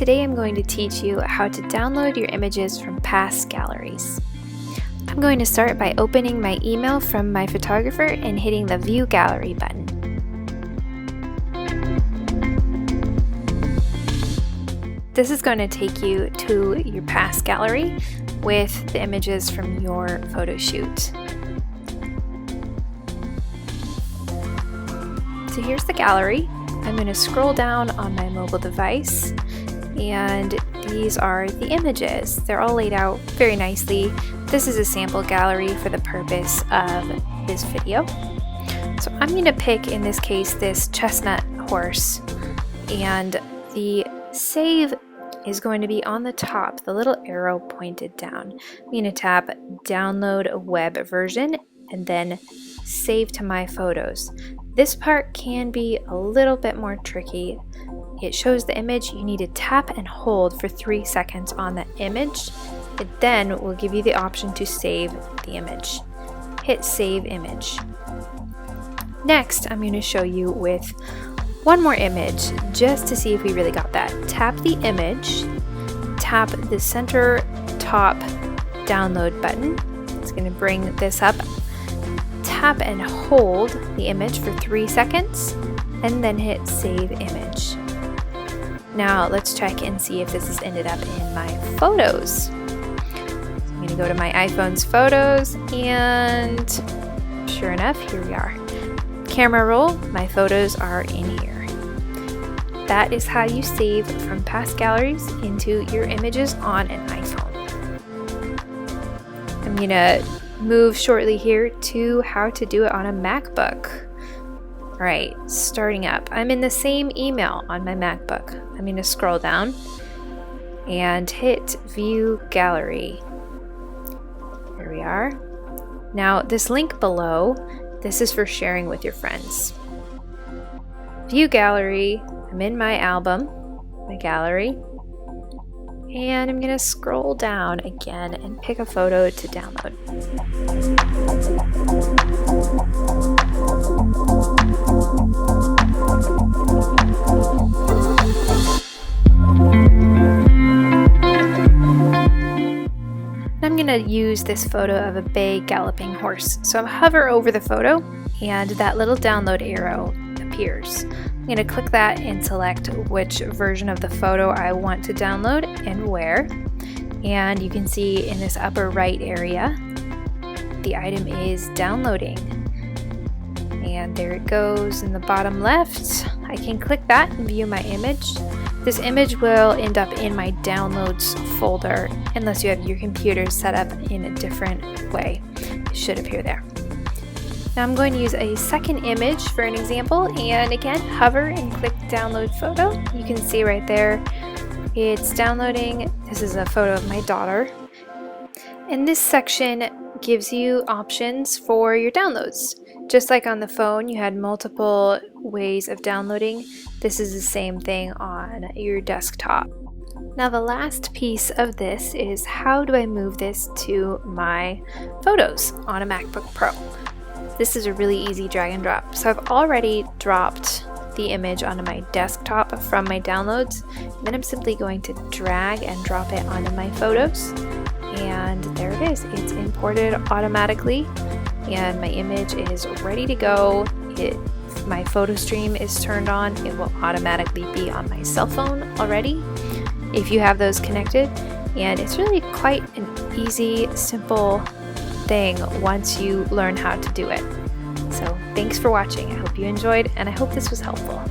Today I'm going to teach you how to download your images from past galleries. I'm going to start by opening my email from my photographer and hitting the View Gallery button. This is going to take you to your past gallery with the images from your photo shoot. So here's the gallery. I'm going to scroll down on my mobile device, and these are the images. They're all laid out very nicely. This is a sample gallery for the purpose of this video. So I'm going to pick, in this case, this chestnut horse, and the save is going to be on the top, the little arrow pointed down. I'm going to tap download a web version and then save to my photos. This part can be a little bit more tricky. It shows the image. You need to tap and hold for 3 seconds on the image. It then will give you the option to save the image. Hit save image. Next, I'm going to show you with one more image just to see if we really got that. Tap the image, tap the center top download button. It's going to bring this up. Tap and hold the image for 3 seconds and then hit save image. Now let's check and see if this has ended up in my photos. So I'm going to go to my iPhone's photos, and sure enough, here we are. Camera roll, my photos are in here. That is how you save from past galleries into your images on an iPhone. I'm going to move shortly here to how to do it on a MacBook. Alright, starting up. I'm in the same email on my MacBook. I'm going to scroll down and hit View Gallery. There we are. Now, this link below, this is for sharing with your friends. View Gallery. I'm in my album, my gallery, and I'm going to scroll down again and pick a photo to download. I'm going to use this photo of a bay galloping horse. So I'll hover over the photo and that little download arrow appears. I'm going to click that and select which version of the photo I want to download and where. And you can see in this upper right area, the item is downloading. And there it goes in the bottom left. I can click that and view my image. This image will end up in my downloads folder unless you have your computer set up in a different way. It should appear there. Now I'm going to use a second image for an example, and again, hover and click download photo. You can see right there, it's downloading. This is a photo of my daughter. And this section gives you options for your downloads. Just like on the phone, you had multiple ways of downloading. This is the same thing on your desktop. Now the last piece of this is, how do I move this to my photos on a MacBook Pro? This is a really easy drag and drop. So I've already dropped the image onto my desktop from my downloads. Then I'm simply going to drag and drop it onto my photos. And there it is. It's imported automatically. And my image is ready to go. If my photo stream is turned on, it will automatically be on my cell phone already if you have those connected. And it's really quite an easy, simple thing once you learn how to do it. So thanks for watching. I hope you enjoyed, and I hope this was helpful.